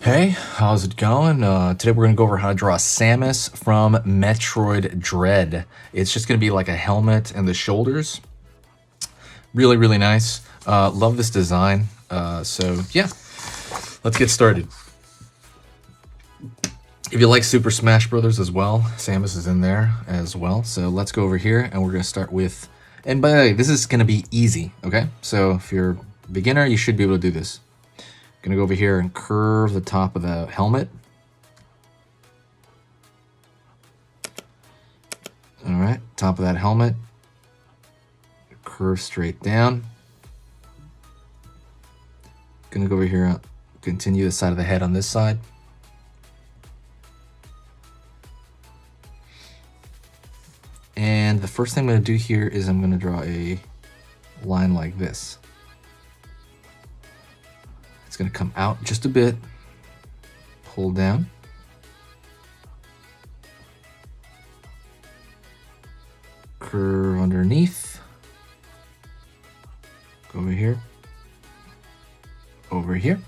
Hey, how's it going? Today we're going to go over how to draw Samus from Metroid Dread. It's just going to be like a helmet and the shoulders. Really, really nice. Love this design. So yeah, let's get started. If you like Super Smash Brothers as well, Samus is in there as well. So let's go over here and we're going to start with, and by the way, this is going to be easy, okay? So if you're a beginner, you should be able to do this. Gonna go over here and curve the top of the helmet. All right, top of that helmet. Curve straight down. Gonna go over here, continue the side of the head on this side. And the first thing I'm gonna do here is I'm gonna draw a line like this. It's gonna come out just a bit, pull down. Curve underneath. Go over here. Over here.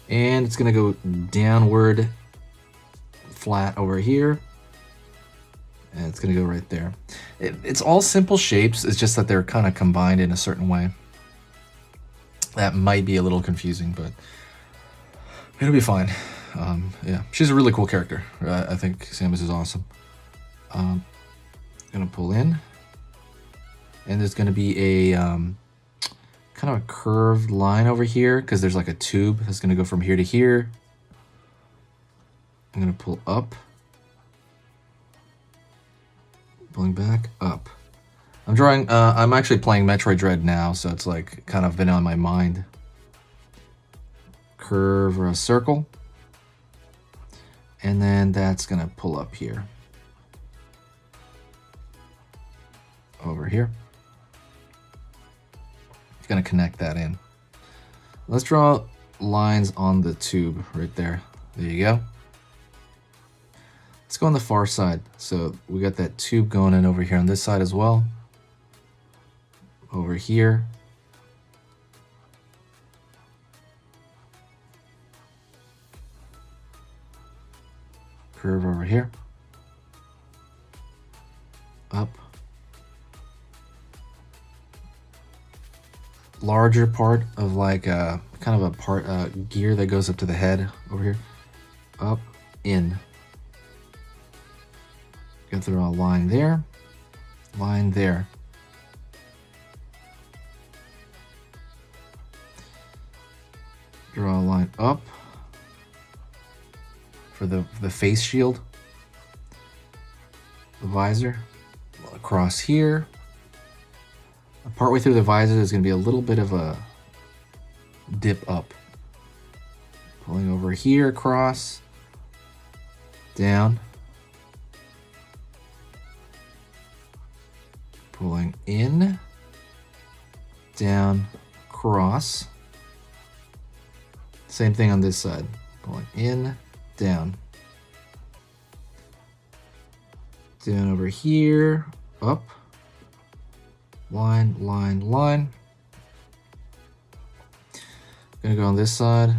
And it's gonna go downward, flat over here. And it's gonna go right there. It's all simple shapes, it's just that they're kind of combined in a certain way. That might be a little confusing, but it'll be fine. Yeah, she's a really cool character. I think Samus is awesome. Gonna pull in. And there's gonna be a kind of a curved line over here because there's like a tube that's gonna go from here to here. I'm gonna pull up. Pulling back, up. I'm actually playing Metroid Dread now, so it's like kind of been on my mind. Curve or a circle. And then that's gonna pull up here. Over here. It's gonna connect that in. Let's draw lines on the tube right there. There you go. Let's go on the far side. So we got that tube going in over here on this side as well. Over here. Curve over here. Up. Larger part of like a kind of a part gear that goes up to the head over here. Up, in. Go through a line there, line there. Draw a line up for the face shield, the visor, across here. Partway through the visor, there's going to be a little bit of a dip up. Pulling over here, across, down. Pulling in, down, cross. Same thing on this side. Pulling in, down. Down over here, up. Line, line, line. Gonna go on this side.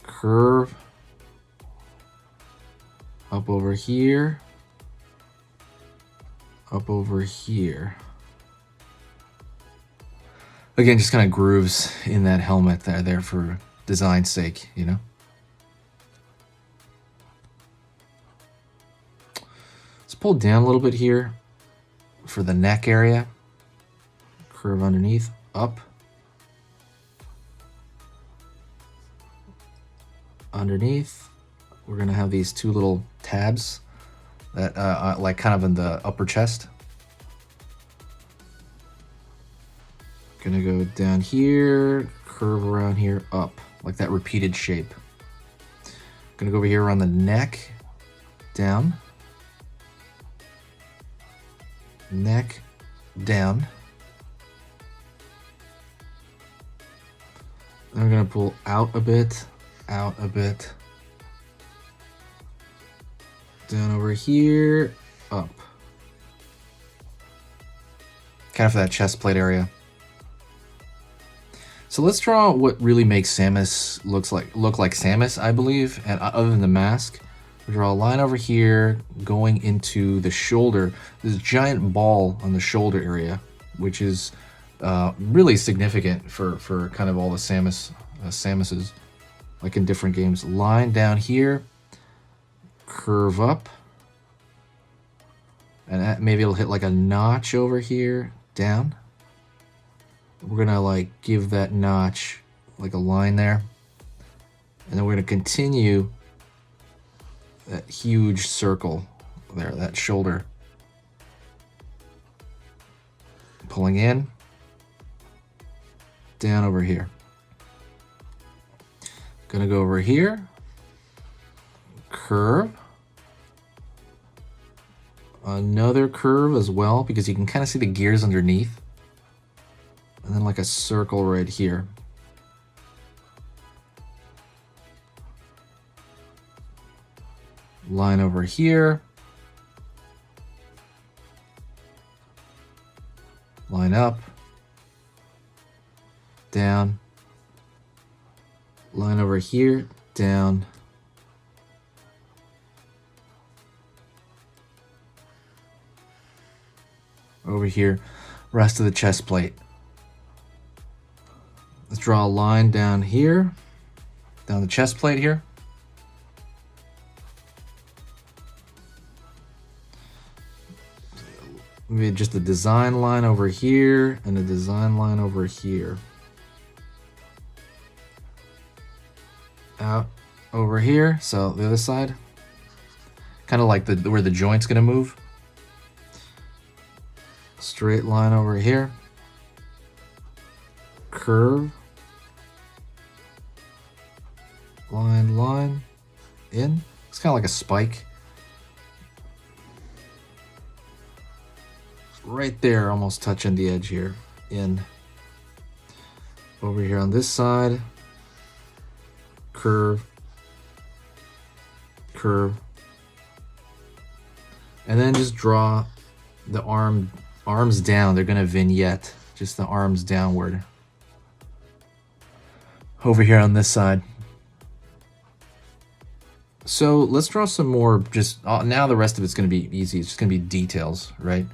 Curve. Up over here. Up over here. Again, just kind of grooves in that helmet that are there for design's sake, you know? Let's pull down a little bit here for the neck area. Curve underneath, up. Underneath, we're gonna have these two little tabs that like kind of in the upper chest. Gonna go down here, curve around here, up, like that repeated shape. Gonna go over here around the neck, down. Neck, down. Then we're gonna pull out a bit, down over here, up. Kind of for that chest plate area. So let's draw what really makes Samus look like Samus, I believe. And other than the mask, we draw a line over here going into the shoulder. This giant ball on the shoulder area, which is really significant for kind of all the Samuses, like in different games. Line down here, curve up, and maybe it'll hit like a notch over here, down. We're gonna like give that notch like a line there, and then we're gonna continue that huge circle there, that shoulder, pulling in, down over here. Gonna go over here, curve, another curve as well, because you can kind of see the gears underneath. And then like a circle right here. Line over here. Line up. Down. Line over here. Down. Over here. Rest of the chest plate. Let's draw a line down here, down the chest plate here. Maybe just a design line over here and a design line over here. Out over here, so the other side. Kind of like where the joint's gonna move. Straight line over here. Curve. Line, in. It's kind of like a spike. Right there, almost touching the edge here. In. Over here on this side. Curve. Curve. And then just draw the arms down. They're gonna vignette. Just the arms downward. Over here on this side. So let's draw some more, just now the rest of it's going to be easy. It's just going to be details, right?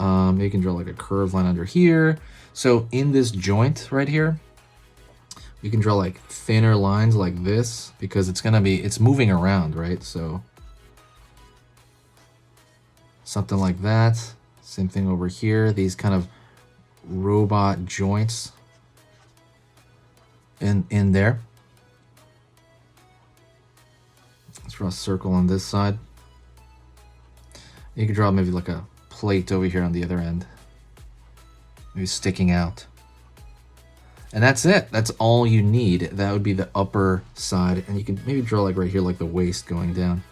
You can draw like a curved line under here. So in this joint right here, we can draw like thinner lines like this because it's moving around, right? So something like that. Same thing over here. These kind of robot joints in there. Let's draw a circle on this side. You can draw maybe like a plate over here on the other end. Maybe sticking out. And that's it. That's all you need. That would be the upper side. And you can maybe draw like right here, like the waist going down.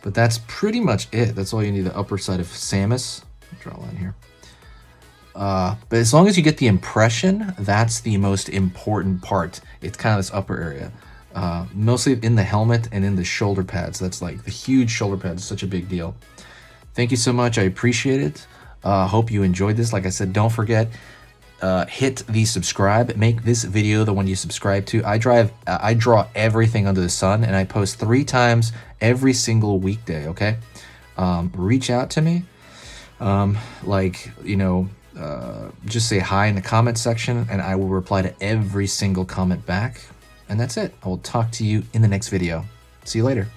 But that's pretty much it. That's all you need, the upper side of Samus. Draw a line here. But as long as you get the impression, that's the most important part. It's kind of this upper area. Mostly in the helmet and in the shoulder pads. That's like the huge shoulder pads is such a big deal. Thank you so much. I appreciate it. Hope you enjoyed this. Like I said, don't forget, hit the subscribe. Make this video the one you subscribe to. I draw everything under the sun, and I post 3 times every single weekday, okay? Reach out to me. Just say hi in the comment section, and I will reply to every single comment back. And that's it. I will talk to you in the next video. See you later.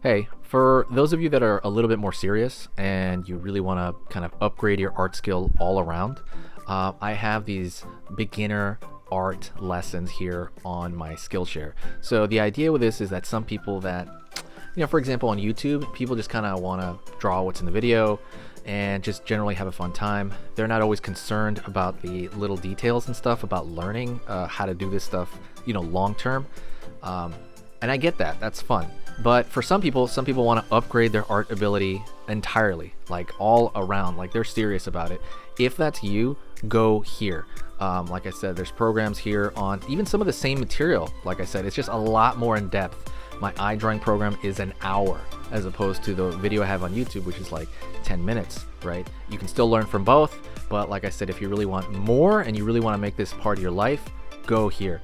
Hey, for those of you that are a little bit more serious and you really want to kind of upgrade your art skill all around, I have these beginner art lessons here on my Skillshare. So the idea with this is that some people that, for example, on YouTube, people just kind of want to draw what's in the video and just generally have a fun time. They're not always concerned about the little details and stuff about learning how to do this stuff, long term. And I get that. That's fun. But for some people want to upgrade their art ability entirely, like all around, like they're serious about it. If that's you, go here. Like I said, there's programs here on even some of the same material. Like I said, it's just a lot more in depth. My eye drawing program is an hour, as opposed to the video I have on YouTube, which is like 10 minutes, right? You can still learn from both, but like I said, if you really want more and you really want to make this part of your life, go here.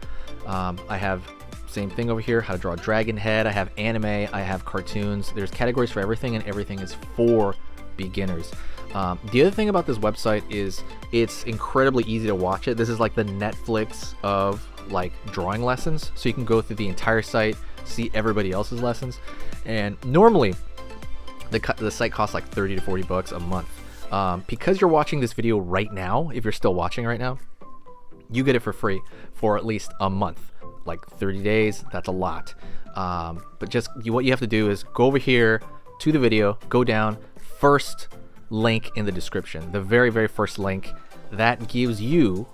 I have same thing over here, how to draw a dragon head. I have anime, I have cartoons. There's categories for everything, and everything is for beginners. The other thing about this website is it's incredibly easy to watch it. This is like the Netflix of like drawing lessons. So you can go through the entire site, see everybody else's lessons. And normally the site costs like 30 to 40 bucks a month. Because you're watching this video right now, if you're still watching right now, you get it for free for at least a month. Like 30 days, that's a lot. But just what you have to do is go over here to the video, go down, first link in the description, the very, very first link. That gives you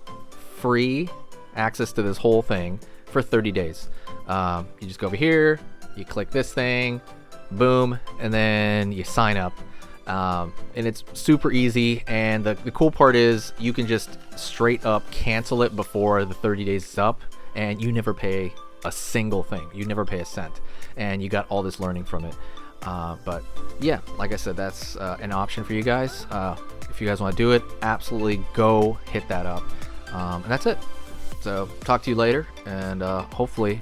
free access to this whole thing for 30 days. You just go over here, you click this thing, boom, and then you sign up. And it's super easy, and the cool part is you can just straight up cancel it before the 30 days is up, and you never pay a single thing. You never pay a cent, and you got all this learning from it. But yeah, like I said, that's an option for you guys. If you guys want to do it, absolutely go hit that up. And that's it. So talk to you later, and hopefully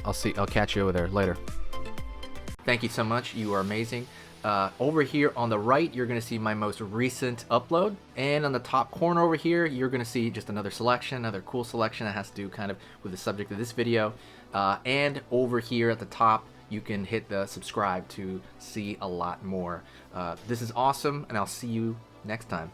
I'll catch you over there later. Thank you so much. You are amazing. Over here on the right, you're going to see my most recent upload, and on the top corner over here, you're going to see just another selection, another cool selection that has to do kind of with the subject of this video. And over here at the top, you can hit the subscribe to see a lot more. This is awesome, and I'll see you next time.